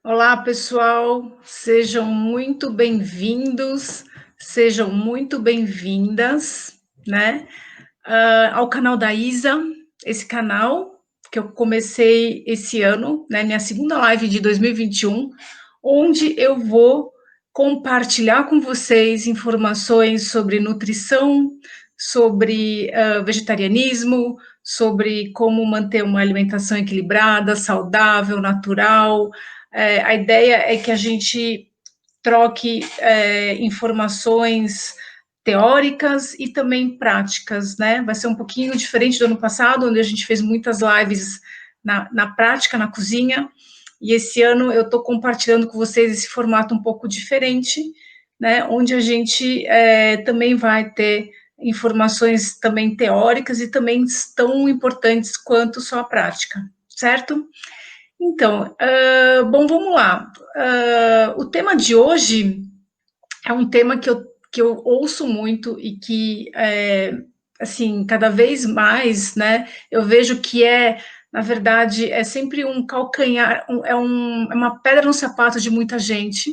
Olá, pessoal, sejam muito bem-vindos, sejam muito bem-vindas, né, ao canal da Isa, esse canal que eu comecei esse ano, né, minha segunda live de 2021, onde eu vou compartilhar com vocês informações sobre nutrição, sobre vegetarianismo, sobre como manter uma alimentação equilibrada, saudável, natural. A ideia é que a gente troque informações teóricas e também práticas, né? Vai ser um pouquinho diferente do ano passado, onde a gente fez muitas lives na prática, na cozinha, e esse ano eu estou compartilhando com vocês esse formato um pouco diferente, né? Onde a gente também vai ter informações também teóricas e também tão importantes quanto só a prática, certo? Então, bom, vamos lá. O tema de hoje é um tema que eu ouço muito e que, assim, cada vez mais, né, eu vejo que na verdade, é sempre um calcanhar, é uma pedra no sapato de muita gente,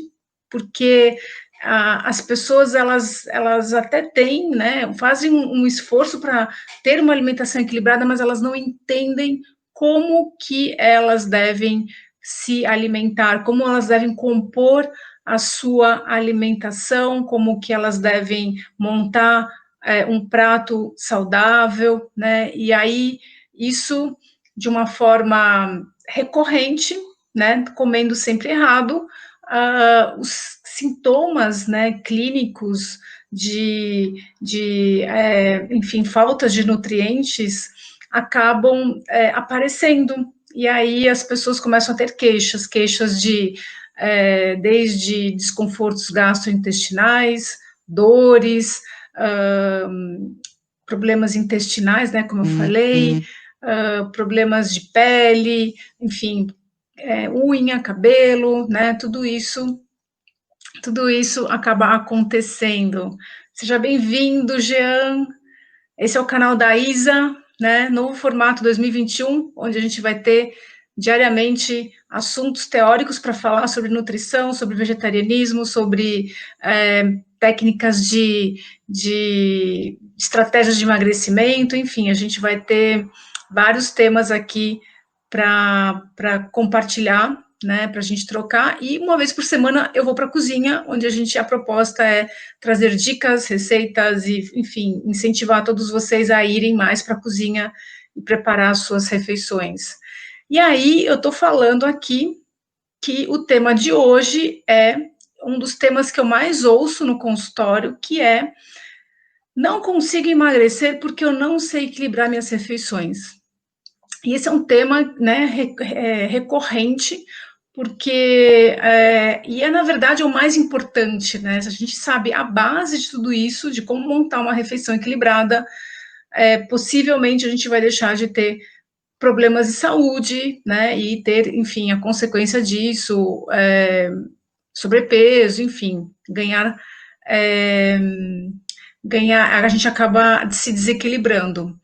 porque as pessoas, elas até têm, né, fazem um esforço para ter uma alimentação equilibrada, mas elas não entendem como que elas devem se alimentar, como elas devem compor a sua alimentação, como que elas devem montar um prato saudável, né? E aí isso de uma forma recorrente, né? Comendo sempre errado, os sintomas, né? Clínicos enfim, falta de nutrientes acabam aparecendo. E aí as pessoas começam a ter queixas de desde desconfortos gastrointestinais, dores, problemas intestinais, né, como eu falei, problemas de pele, enfim, unha, cabelo, né, tudo isso acaba acontecendo. Seja bem-vindo, Jean. Esse é o canal da Isa, né? Novo formato 2021, onde a gente vai ter diariamente assuntos teóricos para falar sobre nutrição, sobre vegetarianismo, sobre técnicas de estratégias de emagrecimento, enfim, a gente vai ter vários temas aqui para compartilhar, né, para a gente trocar, e uma vez por semana eu vou para a cozinha, onde a proposta é trazer dicas, receitas e, enfim, incentivar todos vocês a irem mais para a cozinha e preparar as suas refeições. E aí eu estou falando aqui que o tema de hoje é um dos temas que eu mais ouço no consultório, que é: não consigo emagrecer porque eu não sei equilibrar minhas refeições. E esse é um tema, né, recorrente, porque na verdade, o mais importante, né? Se a gente sabe a base de tudo isso, de como montar uma refeição equilibrada, possivelmente a gente vai deixar de ter problemas de saúde, né? E ter, enfim, a consequência disso, sobrepeso, enfim, é, ganhar, a gente acaba se desequilibrando.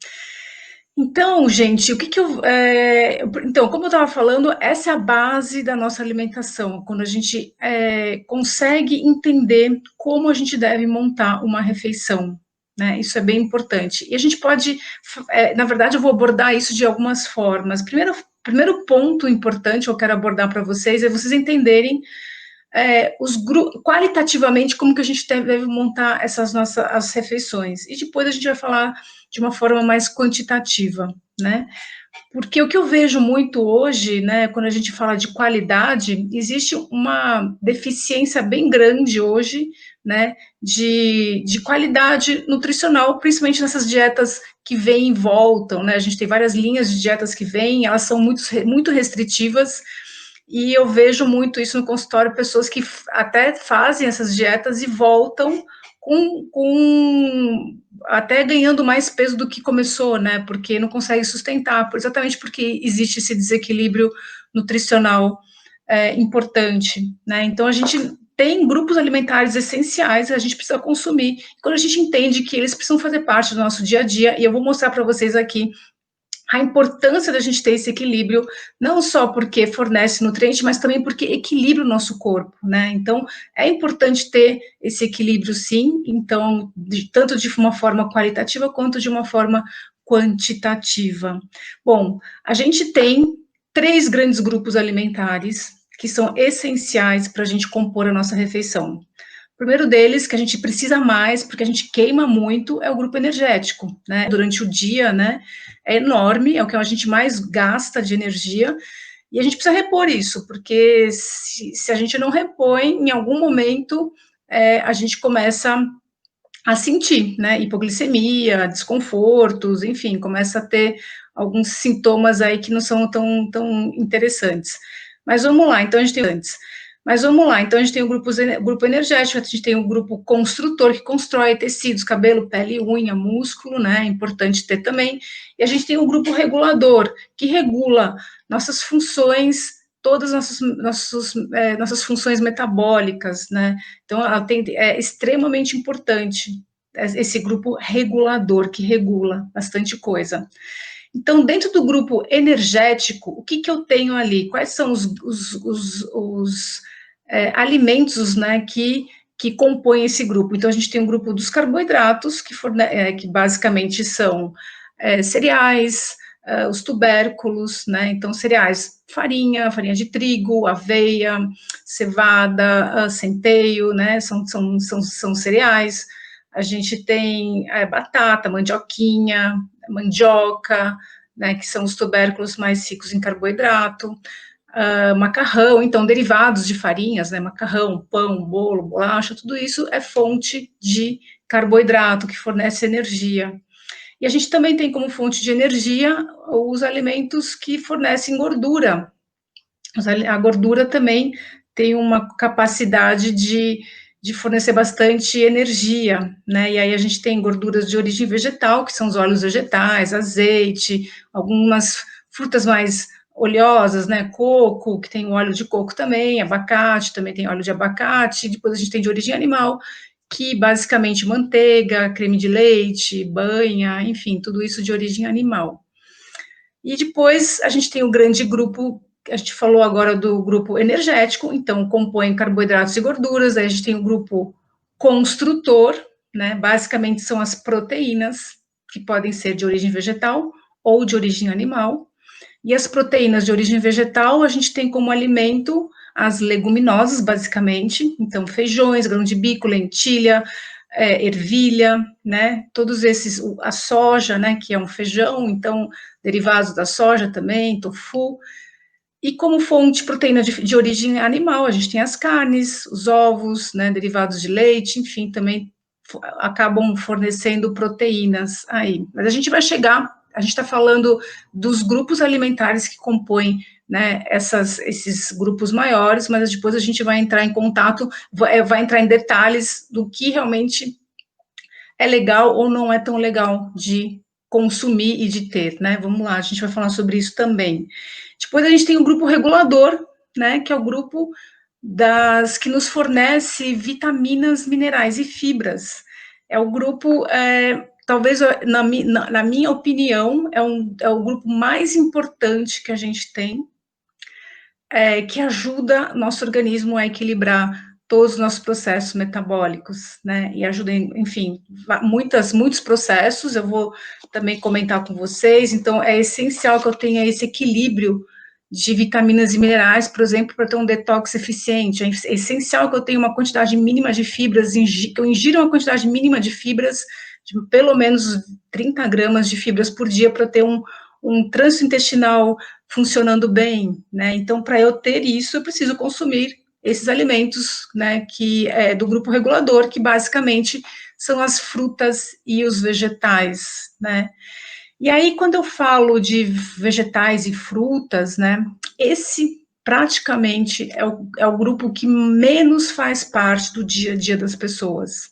Então, gente, o que que eu. Então, como eu estava falando, essa é a base da nossa alimentação, quando a gente consegue entender como a gente deve montar uma refeição, né? Isso é bem importante. E a gente pode, na verdade, eu vou abordar isso de algumas formas. Primeiro ponto importante que eu quero abordar para vocês é vocês entenderem qualitativamente como que a gente deve montar essas nossas as refeições. E depois a gente vai falar de uma forma mais quantitativa, né? Porque o que eu vejo muito hoje, né, quando a gente fala de qualidade, existe uma deficiência bem grande hoje, né, de qualidade nutricional, principalmente nessas dietas que vêm e voltam, né? A gente tem várias linhas de dietas que vêm, elas são muito restritivas, e eu vejo muito isso no consultório, pessoas que até fazem essas dietas e voltam com até ganhando mais peso do que começou, né? Porque não consegue sustentar, exatamente porque existe esse desequilíbrio nutricional importante, né? Então a gente tem grupos alimentares essenciais que a gente precisa consumir, quando a gente entende que eles precisam fazer parte do nosso dia a dia, e eu vou mostrar para vocês aqui a importância da gente ter esse equilíbrio, não só porque fornece nutriente, mas também porque equilibra o nosso corpo, né? Então, é importante ter esse equilíbrio, sim, então, tanto de uma forma qualitativa quanto de uma forma quantitativa. Bom, a gente tem 3 grandes grupos alimentares que são essenciais para a gente compor a nossa refeição. O primeiro deles, que a gente precisa mais, porque a gente queima muito, é o grupo energético, né? Durante o dia, né? É enorme, é o que a gente mais gasta de energia, e a gente precisa repor isso, porque se a gente não repõe, em algum momento a gente começa a sentir, né? Hipoglicemia, desconfortos, enfim, começa a ter alguns sintomas aí que não são tão interessantes. Mas vamos lá, então a gente tem antes. Mas vamos lá, então a gente tem o grupo energético, a gente tem o grupo construtor, que constrói tecidos, cabelo, pele, unha, músculo, né? É importante ter também. E a gente tem o grupo regulador, que regula nossas funções, todas as nossas funções metabólicas, né? Então, é extremamente importante esse grupo regulador, que regula bastante coisa. Então, dentro do grupo energético, o que eu tenho ali? Quais são os alimentos, né, que compõem esse grupo? Então, a gente tem um grupo dos carboidratos, que basicamente são cereais, os tubérculos, né? Então, cereais, farinha de trigo, aveia, cevada, centeio, né? São cereais. A gente tem batata, mandioquinha, mandioca, né, que são os tubérculos mais ricos em carboidrato, macarrão, então derivados de farinhas, né, macarrão, pão, bolo, bolacha, tudo isso é fonte de carboidrato que fornece energia. E a gente também tem como fonte de energia os alimentos que fornecem gordura. A gordura também tem uma capacidade de fornecer bastante energia, né? E aí a gente tem gorduras de origem vegetal, que são os óleos vegetais, azeite, algumas frutas mais oleosas, né? Coco, que tem o óleo de coco também, abacate, também tem óleo de abacate, depois a gente tem de origem animal, que basicamente manteiga, creme de leite, banha, enfim, tudo isso de origem animal. E depois a gente tem o grande grupo, a gente falou agora do grupo energético, então compõe carboidratos e gorduras, aí a gente tem o grupo construtor, né? Basicamente são as proteínas, que podem ser de origem vegetal ou de origem animal. E as proteínas de origem vegetal, a gente tem como alimento as leguminosas, basicamente, então feijões, grão de bico, lentilha, ervilha, né, todos esses, a soja, né, que é um feijão, então derivados da soja também, tofu, e como fonte de proteína de origem animal, a gente tem as carnes, os ovos, né, derivados de leite, enfim, também acabam fornecendo proteínas aí. Mas a gente vai chegar, a gente está falando dos grupos alimentares que compõem, né, esses grupos maiores, mas depois a gente vai entrar em contato, vai entrar em detalhes do que realmente é legal ou não é tão legal de consumir e de ter, né? Vamos lá, a gente vai falar sobre isso também. Depois a gente tem o grupo regulador, né, que é o grupo das que nos fornece vitaminas, minerais e fibras. É o grupo, talvez na minha opinião, é o grupo mais importante que a gente tem, que ajuda nosso organismo a equilibrar todos os nossos processos metabólicos, né, e ajuda, enfim, muitos processos, eu vou também comentar com vocês, então é essencial que eu tenha esse equilíbrio de vitaminas e minerais, por exemplo, para ter um detox eficiente, é essencial que eu tenha uma quantidade mínima de fibras, que eu ingira uma quantidade mínima de fibras, de pelo menos 30 gramas de fibras por dia, para ter um trânsito intestinal funcionando bem, né? Então, para eu ter isso, eu preciso consumir esses alimentos, né, que é do grupo regulador, que basicamente são as frutas e os vegetais, né? E aí, quando eu falo de vegetais e frutas, né, esse praticamente é o grupo que menos faz parte do dia a dia das pessoas.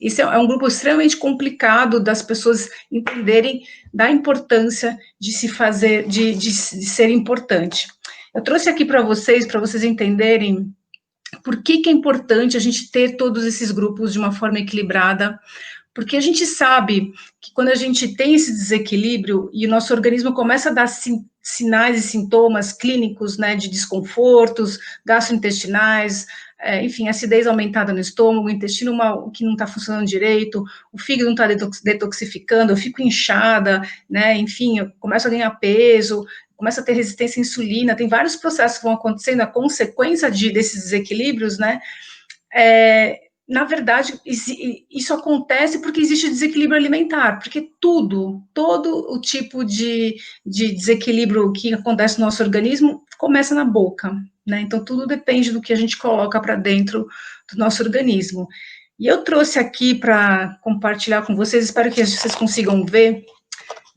Isso é um grupo extremamente complicado das pessoas entenderem da importância de se fazer, de ser importante. Eu trouxe aqui para vocês entenderem por que é importante a gente ter todos esses grupos de uma forma equilibrada, Porque a gente sabe que quando a gente tem esse desequilíbrio e o nosso organismo começa a dar sinais e sintomas clínicos, né, de desconfortos gastrointestinais, enfim, acidez aumentada no estômago, o intestino que não está funcionando direito, o fígado não está detoxificando, eu fico inchada, né, enfim, eu começo a ganhar peso, começa a ter resistência à insulina, tem vários processos que vão acontecendo, a consequência desses desequilíbrios, né, na verdade, isso acontece porque existe desequilíbrio alimentar, porque todo o tipo de desequilíbrio que acontece no nosso organismo começa na boca, né? Então, tudo depende do que a gente coloca para dentro do nosso organismo. E eu trouxe aqui para compartilhar com vocês, espero que vocês consigam ver,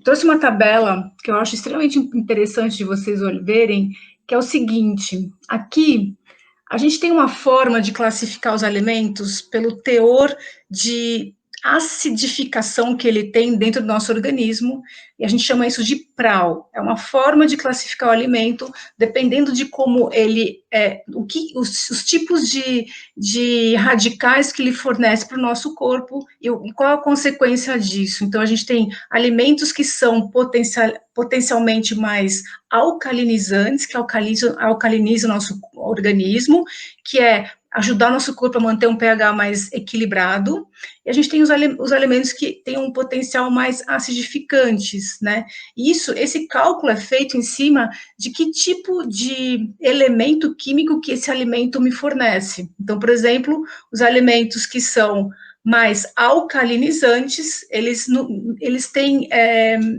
trouxe uma tabela que eu acho extremamente interessante de vocês verem, que é o seguinte, aqui a gente tem uma forma de classificar os alimentos pelo teor de acidificação que ele tem dentro do nosso organismo, e a gente chama isso de PRAL. É uma forma de classificar o alimento, dependendo de como ele é, os tipos de radicais que ele fornece para o nosso corpo e qual a consequência disso. Então, a gente tem alimentos que são potencialmente mais alcalinizantes, que alcalinizam o nosso organismo, que é ajudar nosso corpo a manter um pH mais equilibrado, e a gente tem os alimentos que têm um potencial mais acidificantes, né? Esse cálculo é feito em cima de que tipo de elemento químico que esse alimento me fornece. Então, por exemplo, os alimentos que são mais alcalinizantes, eles têm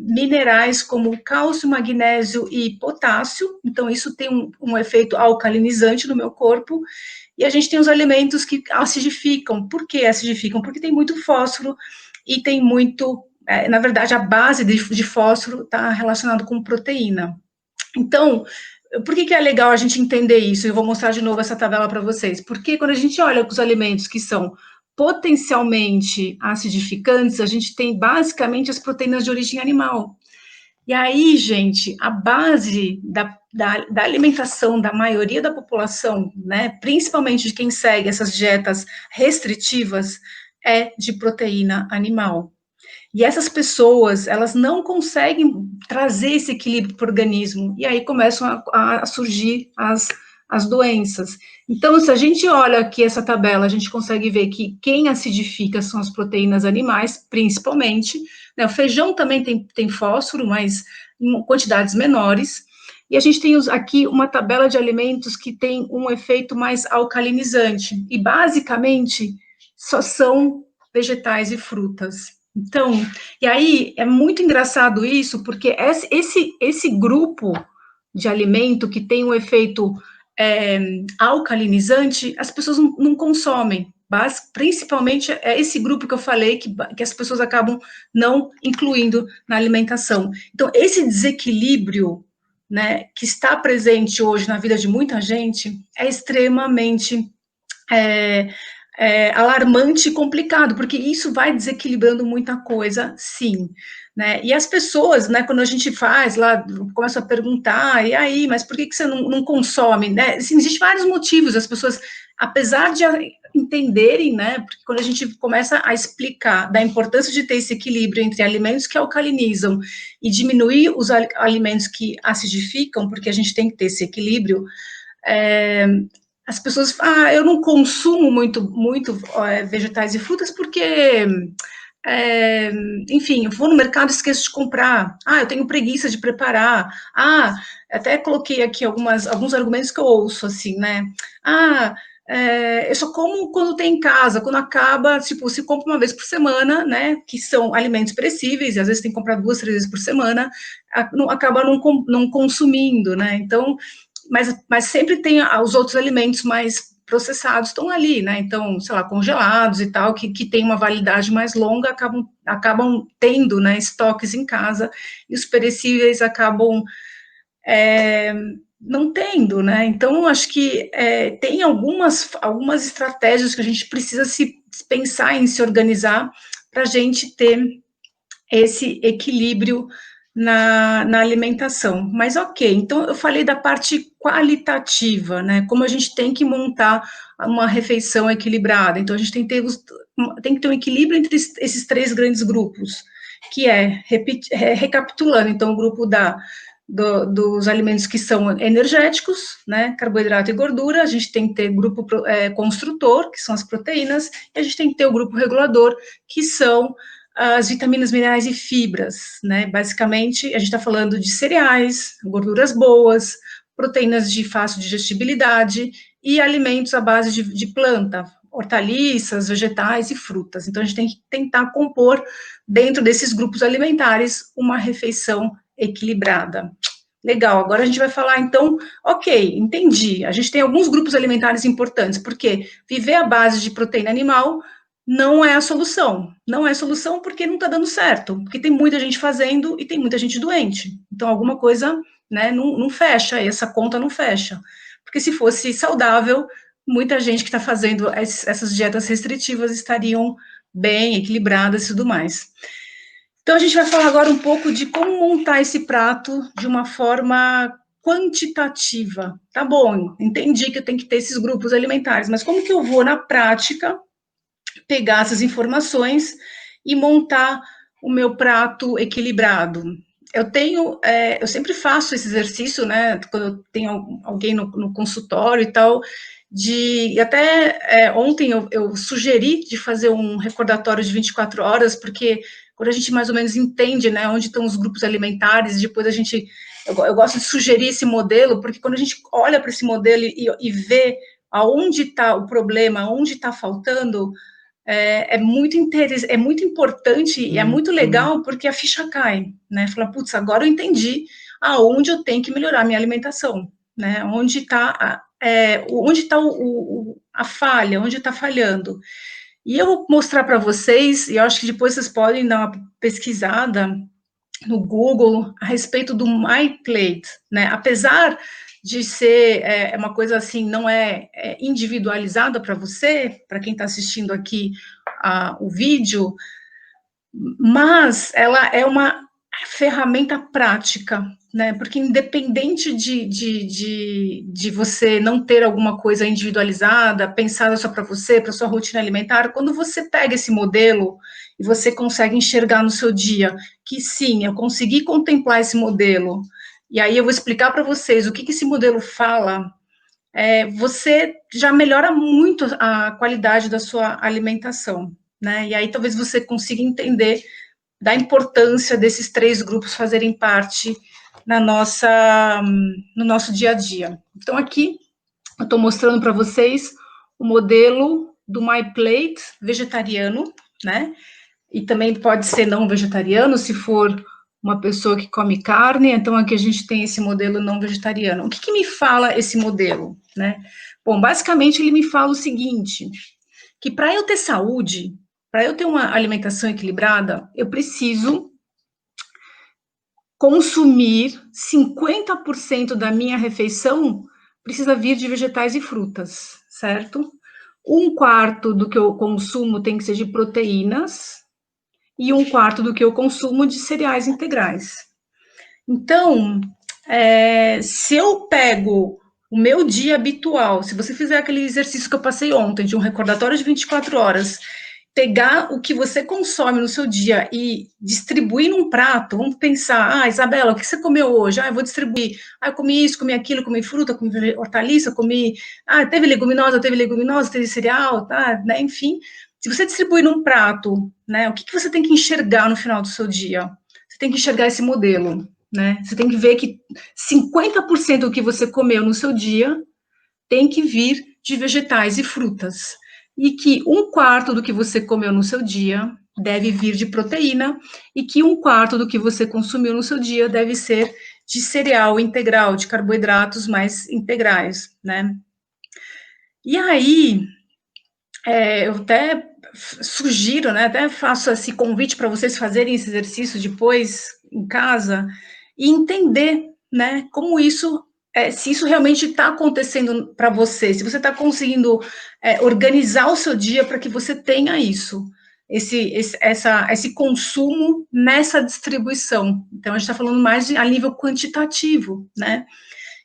minerais como cálcio, magnésio e potássio, então isso tem um efeito alcalinizante no meu corpo, e a gente tem os alimentos que acidificam. Por que acidificam? Porque tem muito fósforo e tem muito, na verdade, a base de fósforo está relacionado com proteína. Então, por que é legal a gente entender isso? Eu vou mostrar de novo essa tabela para vocês. Porque quando a gente olha os alimentos que são potencialmente acidificantes, a gente tem basicamente as proteínas de origem animal. E aí, gente, a base da alimentação da maioria da população, né, principalmente de quem segue essas dietas restritivas, é de proteína animal. E essas pessoas, elas não conseguem trazer esse equilíbrio para o organismo, e aí começam a surgir as doenças. Então, se a gente olha aqui essa tabela, a gente consegue ver que quem acidifica são as proteínas animais, principalmente, né? O feijão também tem fósforo, mas em quantidades menores, e a gente tem aqui uma tabela de alimentos que tem um efeito mais alcalinizante, e basicamente só são vegetais e frutas. Então, e aí é muito engraçado isso, porque esse grupo de alimento que tem um efeito alcalinizante, as pessoas não consomem. Principalmente é esse grupo que eu falei que as pessoas acabam não incluindo na alimentação. Então, esse desequilíbrio, né, que está presente hoje na vida de muita gente é extremamente alarmante e complicado, porque isso vai desequilibrando muita coisa, sim. Né? E as pessoas, né, quando a gente faz lá, começa a perguntar, e aí, mas por que você não consome? Né? Assim, existem vários motivos, as pessoas, apesar de entenderem, né, porque quando a gente começa a explicar da importância de ter esse equilíbrio entre alimentos que alcalinizam e diminuir os alimentos que acidificam, porque a gente tem que ter esse equilíbrio, as pessoas falam, eu não consumo muito vegetais e frutas porque, enfim, eu vou no mercado e esqueço de comprar. Eu tenho preguiça de preparar. Até coloquei aqui alguns argumentos que eu ouço, assim, né? Eu só como quando tem em casa, quando acaba, tipo, se compra uma vez por semana, né, que são alimentos perecíveis, e às vezes tem que comprar 2, 3 vezes por semana, acaba não consumindo, né, então, mas sempre tem os outros alimentos mais processados estão ali, né, então, sei lá, congelados e tal, que tem uma validade mais longa, acabam tendo, né, estoques em casa, e os perecíveis acabam não tendo, né? Então, acho que tem algumas estratégias que a gente precisa se pensar em se organizar para a gente ter esse equilíbrio na alimentação. Mas ok, então eu falei da parte qualitativa, né? Como a gente tem que montar uma refeição equilibrada. Então, a gente tem que ter um equilíbrio entre esses três grandes grupos, que recapitulando, então, o grupo dos alimentos que são energéticos, né, carboidrato e gordura, a gente tem que ter grupo construtor, que são as proteínas, e a gente tem que ter o grupo regulador, que são as vitaminas, minerais e fibras, né, basicamente, a gente está falando de cereais, gorduras boas, proteínas de fácil digestibilidade e alimentos à base de planta, hortaliças, vegetais e frutas. Então, a gente tem que tentar compor, dentro desses grupos alimentares, uma refeição equilibrada. Legal, agora a gente vai falar, então, ok, entendi, a gente tem alguns grupos alimentares importantes, porque viver à base de proteína animal não é a solução, não é a solução porque não está dando certo, porque tem muita gente fazendo e tem muita gente doente, então alguma coisa, né, não fecha, essa conta não fecha, porque se fosse saudável, muita gente que está fazendo essas dietas restritivas estariam bem equilibradas e tudo mais. Então, a gente vai falar agora um pouco de como montar esse prato de uma forma quantitativa. Tá bom, entendi que eu tenho que ter esses grupos alimentares, mas como que eu vou, na prática, pegar essas informações e montar o meu prato equilibrado? Eu sempre faço esse exercício, né, quando eu tenho alguém no consultório e tal, e até ontem eu sugeri de fazer um recordatório de 24 horas, porque quando a gente mais ou menos entende, né, onde estão os grupos alimentares, depois eu gosto de sugerir esse modelo, porque quando a gente olha para esse modelo e vê aonde está o problema, onde está faltando, é muito importante e é muito legal, porque a ficha cai, né, fala, putz, agora eu entendi aonde eu tenho que melhorar a minha alimentação, né, onde está a falha, onde está falhando. E eu vou mostrar para vocês, e eu acho que depois vocês podem dar uma pesquisada no Google a respeito do MyPlate, né? Apesar de ser uma coisa assim, não individualizada para você, para quem está assistindo aqui o vídeo, mas ela é uma ferramenta prática, né? Porque independente de você não ter alguma coisa individualizada, pensada só para você, para sua rotina alimentar, quando você pega esse modelo e você consegue enxergar no seu dia que sim, eu consegui contemplar esse modelo, e aí eu vou explicar para vocês o que esse modelo fala, você já melhora muito a qualidade da sua alimentação, né? E aí talvez você consiga entender da importância desses três grupos fazerem parte no nosso dia a dia. Então, aqui, eu estou mostrando para vocês o modelo do MyPlate vegetariano, né? E também pode ser não vegetariano, se for uma pessoa que come carne, então aqui a gente tem esse modelo não vegetariano. O que me fala esse modelo, né? Bom, basicamente ele me fala o seguinte, que para eu ter saúde, para eu ter uma alimentação equilibrada, eu preciso consumir 50% da minha refeição precisa vir de vegetais e frutas, certo? Um quarto do que eu consumo tem que ser de proteínas e um quarto do que eu consumo de cereais integrais. Então, se eu pego o meu dia habitual, se você fizer aquele exercício que eu passei ontem, de um recordatório de 24 horas, pegar o que você consome no seu dia e distribuir num prato, vamos pensar, Isabela, o que você comeu hoje? Eu vou distribuir, eu comi isso, comi aquilo, comi fruta, comi hortaliça, teve leguminosa, teve cereal, tá, né, enfim, se você distribuir num prato, né, o que você tem que enxergar no final do seu dia? Você tem que enxergar esse modelo, né, você tem que ver que 50% do que você comeu no seu dia tem que vir de vegetais e frutas, e que um quarto do que você comeu no seu dia deve vir de proteína, e que um quarto do que você consumiu no seu dia deve ser de cereal integral, de carboidratos mais integrais, né? E aí, eu até sugiro, né, até faço esse convite para vocês fazerem esse exercício depois em casa e entender, né, como isso, se isso realmente está acontecendo para você, se você está conseguindo organizar o seu dia para que você tenha isso, esse consumo nessa distribuição. Então, a gente está falando mais a nível quantitativo, né?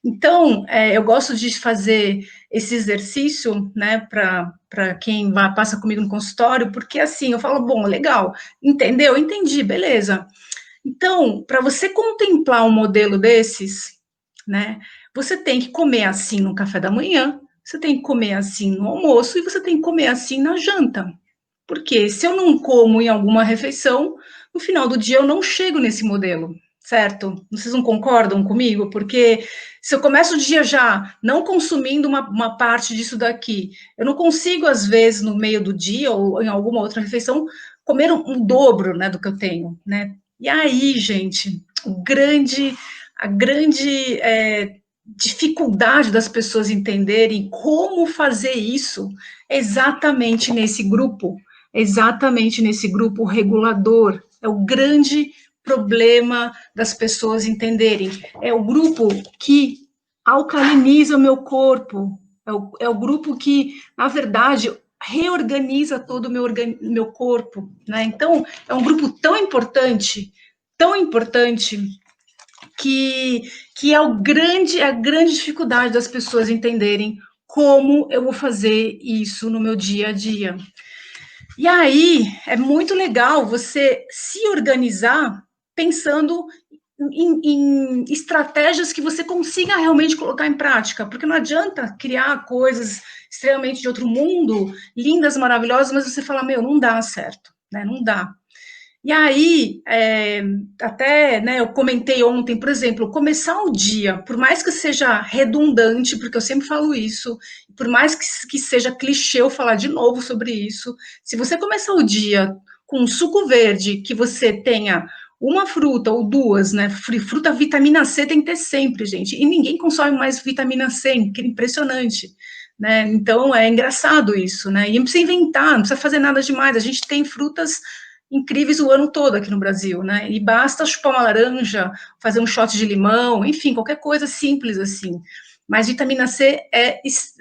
Então, eu gosto de fazer esse exercício, né, para quem passa comigo no consultório, porque assim, eu falo, bom, legal, entendeu? Entendi, beleza. Então, para você contemplar um modelo desses, né, você tem que comer assim no café da manhã, você tem que comer assim no almoço e você tem que comer assim na janta. Porque se eu não como em alguma refeição, no final do dia eu não chego nesse modelo, certo? Vocês não concordam comigo? Porque se eu começo o dia já não consumindo uma parte disso daqui, eu não consigo, às vezes, no meio do dia ou em alguma outra refeição, comer um dobro, né, do que eu tenho, né? E aí, gente, a grande dificuldade das pessoas entenderem como fazer isso é exatamente nesse grupo regulador. É o grande problema das pessoas entenderem. É o grupo que alcaliniza o meu corpo. É o grupo que, na verdade, reorganiza todo o meu corpo. Né? Então, é um grupo tão importante, que, que é a grande dificuldade das pessoas entenderem como eu vou fazer isso no meu dia a dia. E aí é muito legal você se organizar pensando em estratégias que você consiga realmente colocar em prática, porque não adianta criar coisas extremamente de outro mundo, lindas, maravilhosas, mas você fala, meu, não dá certo, né? Não dá. E aí, até, né, eu comentei ontem, por exemplo, começar o dia, por mais que seja redundante, porque eu sempre falo isso, por mais que seja clichê eu falar de novo sobre isso, se você começar o dia com um suco verde, que você tenha uma fruta ou duas, né, fruta vitamina C tem que ter sempre, gente, e ninguém consome mais vitamina C, que é impressionante, né, então é engraçado isso, né, e não precisa inventar, não precisa fazer nada demais, a gente tem frutas incríveis o ano todo aqui no Brasil, né? E basta chupar uma laranja, fazer um shot de limão, enfim, qualquer coisa simples assim. Mas vitamina C é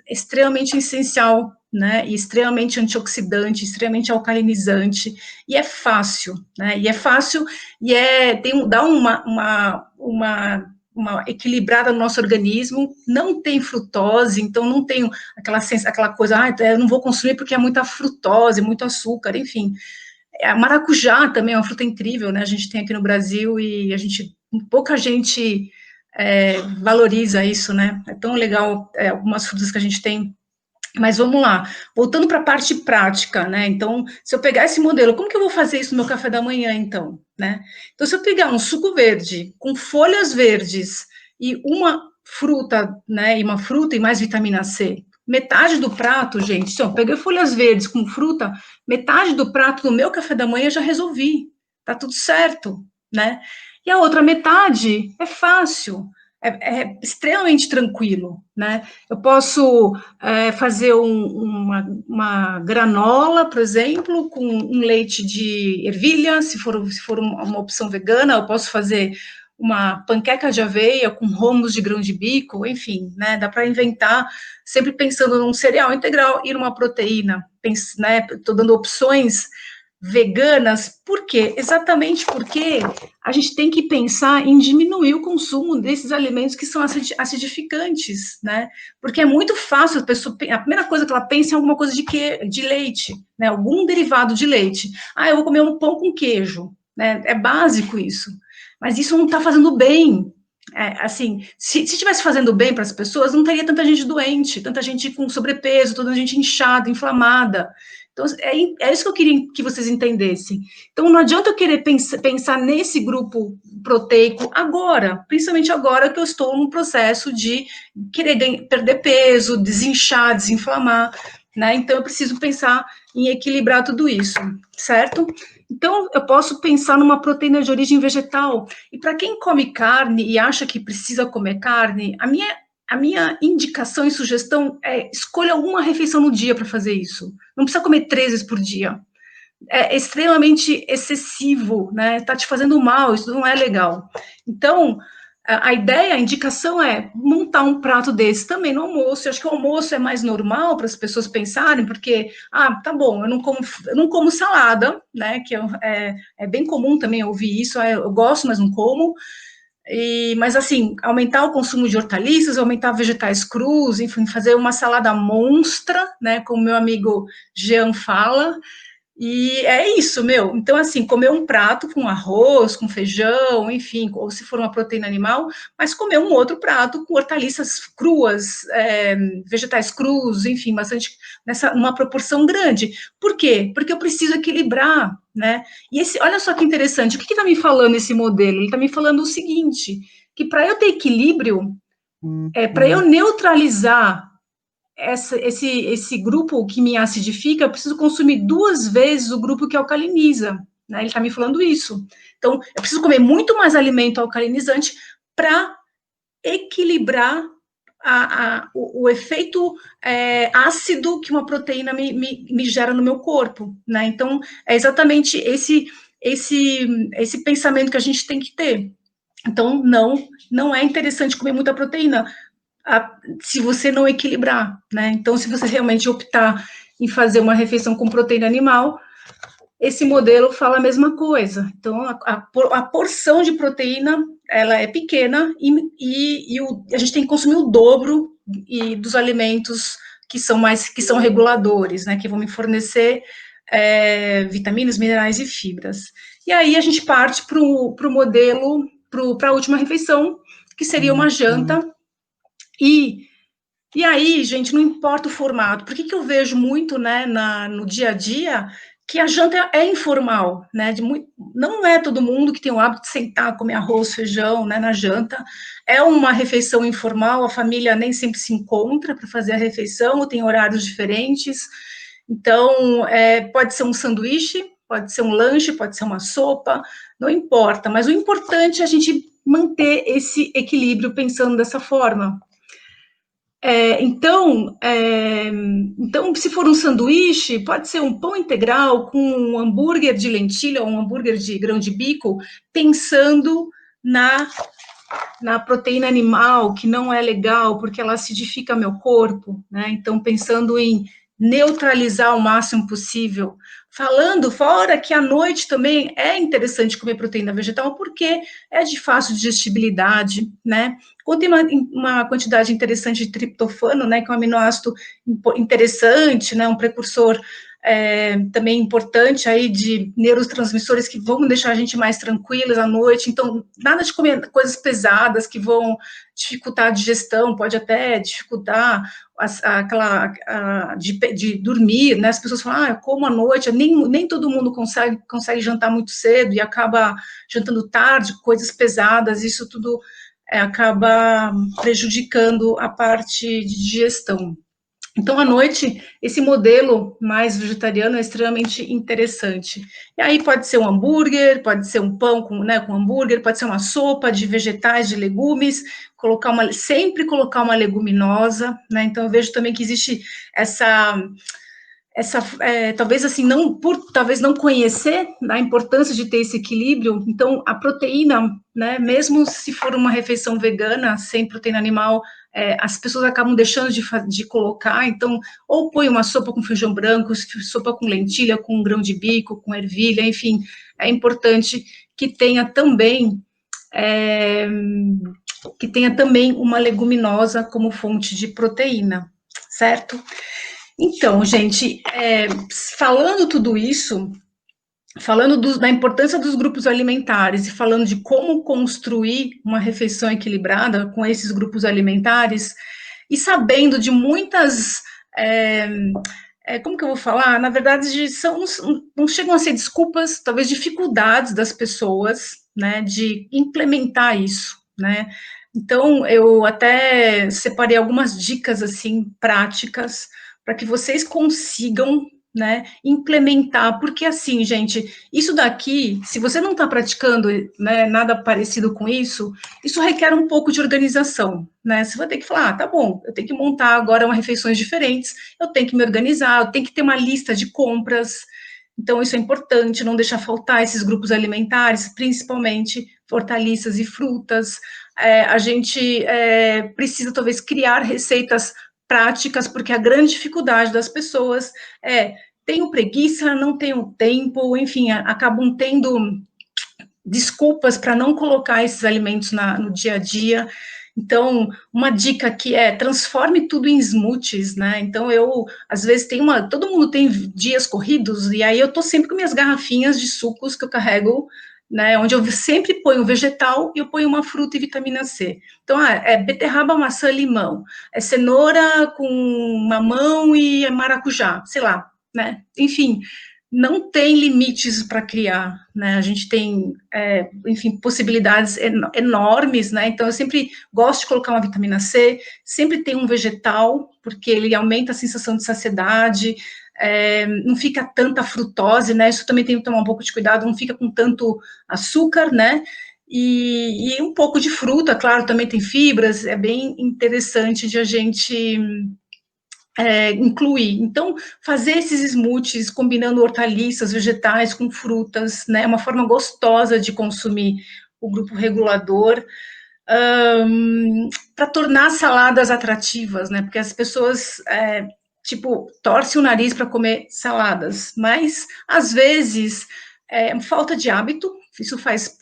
extremamente essencial, né? E extremamente antioxidante, extremamente alcalinizante, e é fácil, né? E é fácil e dá uma equilibrada no nosso organismo, não tem frutose, então não tem aquela coisa, eu não vou consumir porque é muita frutose, muito açúcar, enfim. A maracujá também é uma fruta incrível, né? A gente tem aqui no Brasil e pouca gente valoriza isso, né? É tão legal algumas frutas que a gente tem. Mas vamos lá, voltando para a parte prática, né? Então, se eu pegar esse modelo, como que eu vou fazer isso no meu café da manhã, então, né? Então, se eu pegar um suco verde com folhas verdes e uma fruta, né? E uma fruta e mais vitamina C, metade do prato, gente, se eu peguei folhas verdes com fruta, metade do prato do meu café da manhã eu já resolvi, tá tudo certo, né? E a outra metade é fácil, é extremamente tranquilo, né? Eu posso fazer uma granola, por exemplo, com um leite de ervilha, se for uma opção vegana, eu posso fazer uma panqueca de aveia com romos de grão de bico, enfim, né, dá para inventar, sempre pensando num cereal integral e numa proteína, né, estou dando opções veganas, por quê? Exatamente porque a gente tem que pensar em diminuir o consumo desses alimentos que são acidificantes, né? Porque é muito fácil a primeira coisa que ela pensa é alguma coisa de leite, né? Algum derivado de leite. Eu vou comer um pão com queijo, né? É básico isso. Mas isso não está fazendo bem. Assim, se estivesse fazendo bem para as pessoas, não teria tanta gente doente, tanta gente com sobrepeso, toda gente inchada, inflamada. Então, é isso que eu queria que vocês entendessem. Então, não adianta eu querer pensar nesse grupo proteico agora, principalmente agora que eu estou num processo de querer perder peso, desinchar, desinflamar, né? Então, eu preciso pensar em equilibrar tudo isso, certo? Então, eu posso pensar numa proteína de origem vegetal. E para quem come carne e acha que precisa comer carne, a minha indicação e sugestão é escolha uma refeição no dia para fazer isso. Não precisa comer 3 vezes por dia. É extremamente excessivo, né? Está te fazendo mal, isso não é legal. Então, a ideia, a indicação é montar um prato desse também no almoço. Eu acho que o almoço é mais normal para as pessoas pensarem, porque, tá bom, eu não como salada, né? Que é bem comum também ouvir isso, eu gosto, mas não como. Mas assim, aumentar o consumo de hortaliças, aumentar vegetais crus, enfim, fazer uma salada monstra, né, como meu amigo Jean fala, e é isso, meu. Então, assim, comer um prato com arroz, com feijão, enfim, ou se for uma proteína animal, mas comer um outro prato com hortaliças cruas, vegetais crus, enfim, bastante, uma proporção grande. Por quê? Porque eu preciso equilibrar, né? E olha só que interessante, o que está me falando esse modelo? Ele está me falando o seguinte, que para eu ter equilíbrio, para eu neutralizar esse grupo que me acidifica, eu preciso consumir 2 vezes o grupo que alcaliniza, né? Ele está me falando isso. Então, eu preciso comer muito mais alimento alcalinizante para equilibrar o efeito ácido que uma proteína me gera no meu corpo, né? Então, é exatamente esse pensamento que a gente tem que ter. Então, não é interessante comer muita proteína se você não equilibrar, né? Então, se você realmente optar em fazer uma refeição com proteína animal, esse modelo fala a mesma coisa. Então, a porção de proteína, ela é pequena e a gente tem que consumir o dobro dos alimentos que são reguladores, né? Que vão me fornecer vitaminas, minerais e fibras. E aí a gente parte para o modelo, para a última refeição, que seria uma janta. E aí, gente, não importa o formato. Por que eu vejo muito, né, no dia a dia, que a janta é informal, né? Não é todo mundo que tem o hábito de sentar, comer arroz, feijão, né, na janta. É uma refeição informal, a família nem sempre se encontra para fazer a refeição, ou tem horários diferentes. Então, pode ser um sanduíche, pode ser um lanche, pode ser uma sopa, não importa. Mas o importante é a gente manter esse equilíbrio pensando dessa forma. Então, se for um sanduíche, pode ser um pão integral com um hambúrguer de lentilha ou um hambúrguer de grão de bico, pensando na proteína animal, que não é legal, porque ela acidifica meu corpo, né? Então, pensando em neutralizar o máximo possível. Falando fora que à noite também é interessante comer proteína vegetal, porque é de fácil digestibilidade, né? Contém uma quantidade interessante de triptofano, né? Que é um aminoácido interessante, né? Um precursor também importante aí de neurotransmissores que vão deixar a gente mais tranquilas à noite. Então, nada de comer coisas pesadas que vão dificultar a digestão, pode até dificultar de dormir, né? As pessoas falam, eu como à noite, nem todo mundo consegue jantar muito cedo e acaba jantando tarde, coisas pesadas, isso tudo acaba prejudicando a parte de digestão. Então, à noite, esse modelo mais vegetariano é extremamente interessante. E aí pode ser um hambúrguer, pode ser um pão com hambúrguer, pode ser uma sopa de vegetais, de legumes, sempre colocar uma leguminosa, né? Então, eu vejo também que existe talvez assim, talvez não conhecer a importância de ter esse equilíbrio. Então, a proteína, né, mesmo se for uma refeição vegana, sem proteína animal, as pessoas acabam deixando de colocar. Então, ou põe uma sopa com feijão branco, sopa com lentilha, com grão de bico, com ervilha, enfim, é importante que tenha também uma leguminosa como fonte de proteína, certo? Então, gente, falando tudo isso, falando da importância dos grupos alimentares e falando de como construir uma refeição equilibrada com esses grupos alimentares, e sabendo de muitas. Como que eu vou falar? Na verdade, não chegam a ser desculpas, talvez dificuldades das pessoas, né, de implementar isso, né? Então, eu até separei algumas dicas, assim, práticas, para que vocês consigam, né, implementar, porque assim, gente, isso daqui, se você não está praticando, né, nada parecido com isso requer um pouco de organização, né, você vai ter que falar, tá bom, eu tenho que montar agora umas refeições diferentes, eu tenho que me organizar, eu tenho que ter uma lista de compras, então isso é importante, não deixar faltar esses grupos alimentares, principalmente hortaliças e frutas, a gente precisa talvez criar receitas práticas, porque a grande dificuldade das pessoas tenho preguiça, não tenho tempo, enfim, acabam tendo desculpas para não colocar esses alimentos no dia a dia. Então, uma dica que transforme tudo em smoothies, né? Então, às vezes, todo mundo tem dias corridos, e aí eu tô sempre com minhas garrafinhas de sucos que eu carrego, né? Onde eu sempre ponho vegetal e eu ponho uma fruta e vitamina C. Então, é beterraba, maçã, limão, é cenoura com mamão e maracujá, sei lá, né? Enfim, não tem limites para criar, né? A gente tem, enfim, possibilidades enormes, né? Então, eu sempre gosto de colocar uma vitamina C, sempre tem um vegetal, porque ele aumenta a sensação de saciedade, não fica tanta frutose, né? Isso também tem que tomar um pouco de cuidado, não fica com tanto açúcar, né? E um pouco de fruta, claro, também tem fibras, é bem interessante de a gente incluir. Então, fazer esses smoothies, combinando hortaliças, vegetais com frutas, né, é uma forma gostosa de consumir o grupo regulador, para tornar saladas atrativas, né, porque as pessoas, torcem o nariz para comer saladas, mas, às vezes, falta de hábito, isso faz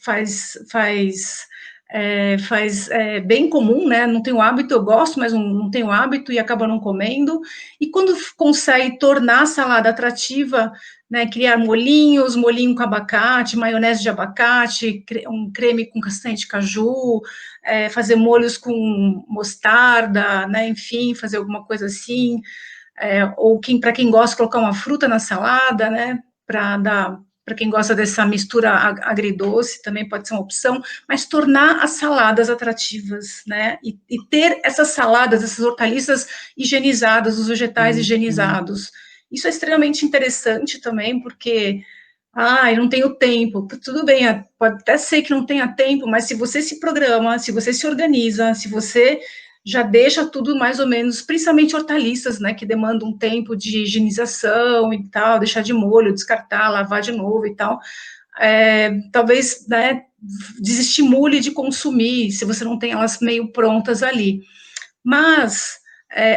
bem comum, né? Não tenho hábito, eu gosto, mas não tenho hábito e acaba não comendo. E quando consegue tornar a salada atrativa, né? Criar molhinho com abacate, maionese de abacate, um creme com castanha de caju, fazer molhos com mostarda, né? Enfim, fazer alguma coisa assim. Ou para quem gosta, colocar uma fruta na salada, né? Para quem gosta dessa mistura agridoce, também pode ser uma opção, mas tornar as saladas atrativas, né? E ter essas saladas, essas hortaliças higienizadas, os vegetais higienizados. Isso é extremamente interessante também, porque, eu não tenho tempo. Tudo bem, pode até ser que não tenha tempo, mas se você se programa, se você se organiza, se você já deixa tudo mais ou menos, principalmente hortaliças, né, que demandam um tempo de higienização e tal, deixar de molho, descartar, lavar de novo e tal, talvez, né, desestimule de consumir, se você não tem elas meio prontas ali. Mas,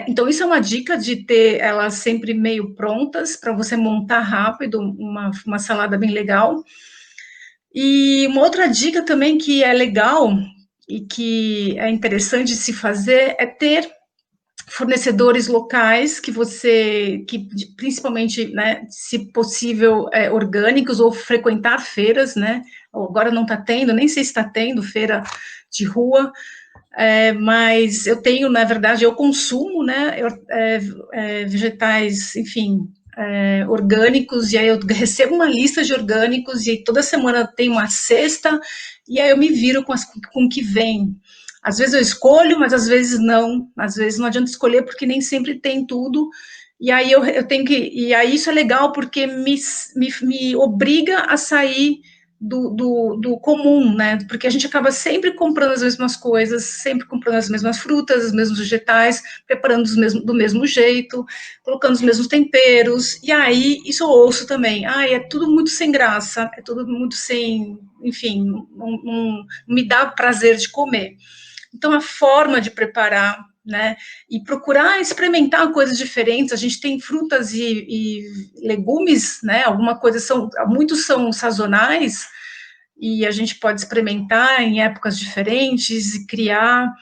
então isso é uma dica de ter elas sempre meio prontas, para você montar rápido uma salada bem legal. E uma outra dica também que é legal, e que é interessante de se fazer, é ter fornecedores locais que principalmente, né, se possível, orgânicos, ou frequentar feiras, né, agora não está tendo, nem sei se está tendo feira de rua, mas eu tenho, na verdade, eu consumo, né, vegetais, enfim, orgânicos, e aí eu recebo uma lista de orgânicos, e toda semana tem uma cesta, e aí eu me viro com o que vem. Às vezes eu escolho, mas às vezes não adianta escolher, porque nem sempre tem tudo, e aí eu tenho e aí isso é legal, porque me obriga a sair do comum, né? Porque a gente acaba sempre comprando as mesmas coisas, sempre comprando as mesmas frutas, os mesmos vegetais, preparando do mesmo jeito, colocando os mesmos temperos, e aí isso eu ouço também, é tudo muito sem graça, é tudo muito sem, enfim, não me dá prazer de comer. Então, a forma de preparar, né, e procurar experimentar coisas diferentes. A gente tem frutas e legumes, né, muitos são sazonais, e a gente pode experimentar em épocas diferentes e criar.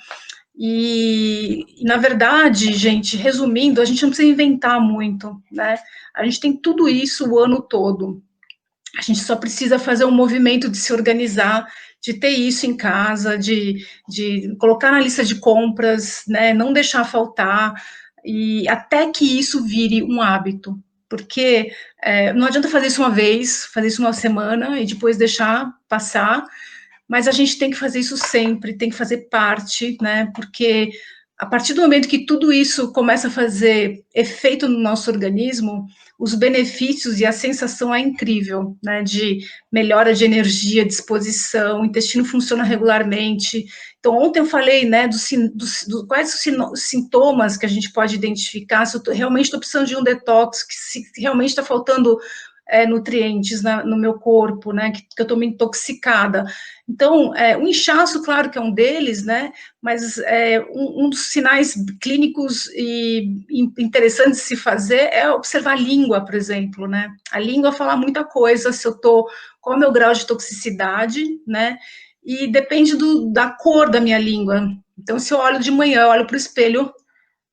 Na verdade, gente, resumindo, a gente não precisa inventar muito, né? A gente tem tudo isso o ano todo. A gente só precisa fazer um movimento de se organizar, de ter isso em casa, de colocar na lista de compras, né, não deixar faltar, e até que isso vire um hábito, porque não adianta fazer isso uma vez, fazer isso uma semana e depois deixar passar, mas a gente tem que fazer isso sempre, tem que fazer parte, né, porque a partir do momento que tudo isso começa a fazer efeito no nosso organismo, os benefícios e a sensação é incrível, né, de melhora de energia, disposição, o intestino funciona regularmente. Então, ontem eu falei, né, quais os sintomas que a gente pode identificar, se eu realmente estou precisando de um detox, que se realmente está faltando nutrientes no meu corpo, né, que eu estou me intoxicada. Então, o inchaço, claro que é um deles, né, mas um dos sinais clínicos e interessantes de se fazer é observar a língua, por exemplo, né, a língua fala muita coisa, se eu estou, qual é o meu grau de toxicidade, né, e depende da cor da minha língua. Então, se eu olho de manhã, eu olho para o espelho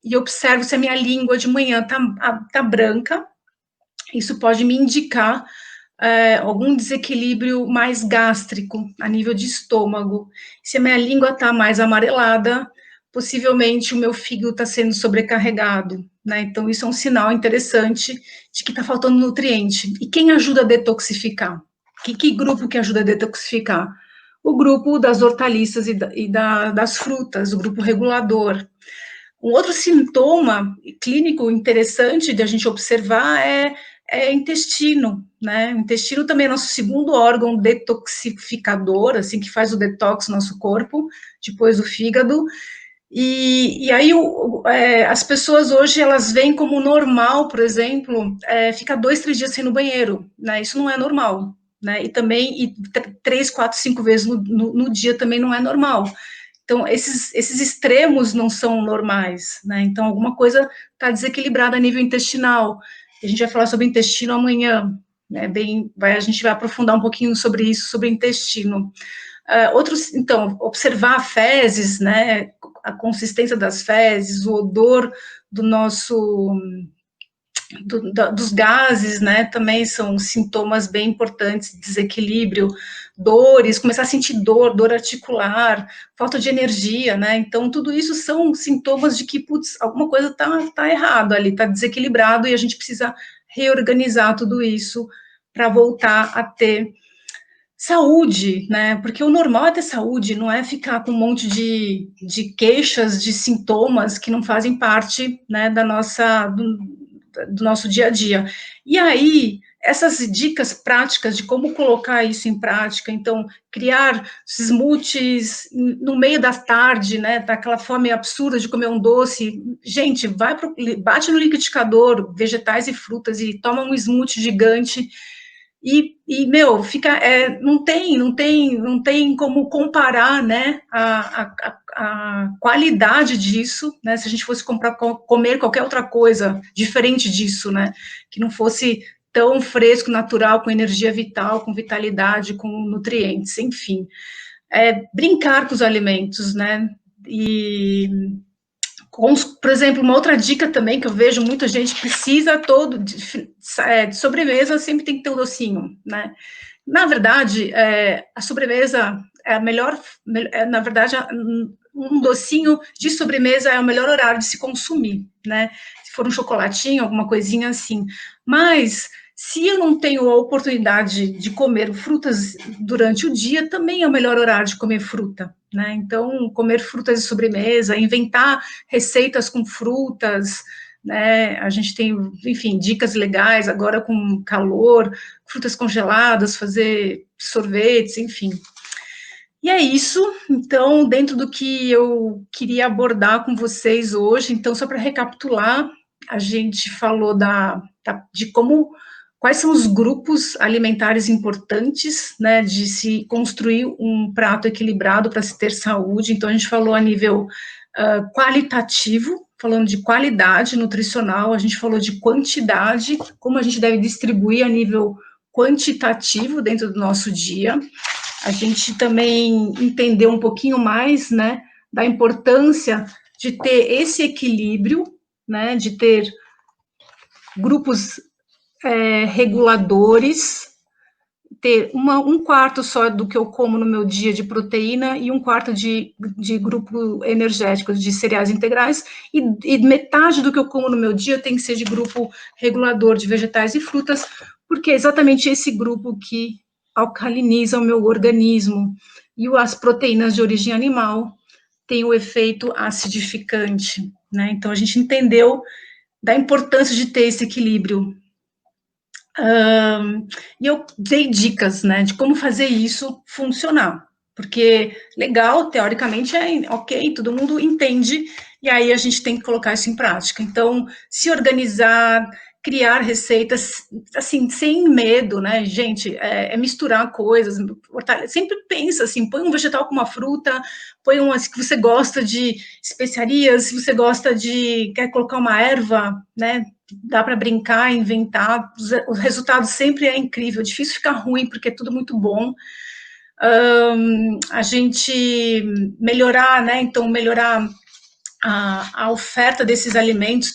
e observo se a minha língua de manhã tá branca, isso pode me indicar algum desequilíbrio mais gástrico, a nível de estômago. Se a minha língua está mais amarelada, possivelmente o meu fígado está sendo sobrecarregado, né? Então, isso é um sinal interessante de que está faltando nutriente. E quem ajuda a detoxificar? Que grupo que ajuda a detoxificar? O grupo das hortaliças das frutas, o grupo regulador. Um outro sintoma clínico interessante de a gente observar é intestino, né? O intestino também é nosso segundo órgão detoxificador, assim, que faz o detox no nosso corpo, depois do fígado. E aí as pessoas hoje, elas veem como normal, por exemplo, ficar 2, 3 dias sem ir no banheiro, né? Isso não é normal, né? E também, 3, 4, 5 vezes no dia também não é normal. Então, esses extremos não são normais, né? Então, alguma coisa está desequilibrada a nível intestinal. A gente vai falar sobre intestino amanhã, né? A gente vai aprofundar um pouquinho sobre isso, sobre intestino. Então, observar fezes, né? A consistência das fezes, o odor do nosso dos gases, né, também são sintomas bem importantes, desequilíbrio, dores, começar a sentir dor articular, falta de energia, né, então tudo isso são sintomas de que, putz, alguma coisa tá errado ali, tá desequilibrado e a gente precisa reorganizar tudo isso para voltar a ter saúde, né, porque o normal é ter saúde, não é ficar com um monte de queixas, de sintomas que não fazem parte, né, do nosso dia a dia. E aí, essas dicas práticas de como colocar isso em prática, então, criar smoothies no meio da tarde, né, daquela fome absurda de comer um doce, gente, bate no liquidificador, vegetais e frutas, e toma um smoothie gigante, meu, não tem como comparar, né, a qualidade disso, né, se a gente fosse comer qualquer outra coisa diferente disso, né, que não fosse tão fresco, natural, com energia vital, com vitalidade, com nutrientes, enfim. Brincar com os alimentos, né, por exemplo, uma outra dica também que eu vejo muita gente precisa de sobremesa sempre tem que ter um docinho, né? Na verdade, a sobremesa é a melhor, na verdade, um docinho de sobremesa é o melhor horário de se consumir, né? Se for um chocolatinho, alguma coisinha assim. Mas se eu não tenho a oportunidade de comer frutas durante o dia, também é o melhor horário de comer fruta, né? Então, comer frutas de sobremesa, inventar receitas com frutas, né? A gente tem, enfim, dicas legais agora com calor, frutas congeladas, fazer sorvetes, enfim. E é isso, então, dentro do que eu queria abordar com vocês hoje, então, só para recapitular, a gente falou de quais são os grupos alimentares importantes, né, de se construir um prato equilibrado para se ter saúde. Então, a gente falou a nível qualitativo, falando de qualidade nutricional, a gente falou de quantidade, como a gente deve distribuir a nível quantitativo dentro do nosso dia. A gente também entendeu um pouquinho mais, né, da importância de ter esse equilíbrio, né, de ter grupos reguladores, ter um quarto só do que eu como no meu dia de proteína e um quarto de grupo energético de cereais integrais, e metade do que eu como no meu dia tem que ser de grupo regulador de vegetais e frutas, porque é exatamente esse grupo que alcaliniza o meu organismo, e as proteínas de origem animal têm o efeito acidificante, né? Então, a gente entendeu da importância de ter esse equilíbrio. E eu dei dicas, né, de como fazer isso funcionar, porque legal, teoricamente é ok, todo mundo entende, e aí a gente tem que colocar isso em prática. Então, se organizar, criar receitas, assim, sem medo, né, gente, misturar coisas, sempre pensa assim, põe um vegetal com uma fruta, põe umas que você gosta de especiarias, se você gosta quer colocar uma erva, né, dá para brincar, inventar, o resultado sempre é incrível, é difícil ficar ruim, porque é tudo muito bom. A gente melhorar, né, então melhorar a oferta desses alimentos,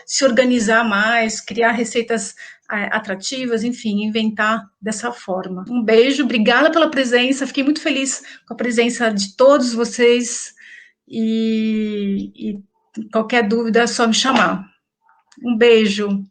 se organizar mais, criar receitas atrativas, enfim, inventar dessa forma. Um beijo, obrigada pela presença, fiquei muito feliz com a presença de todos vocês e qualquer dúvida é só me chamar. Um beijo.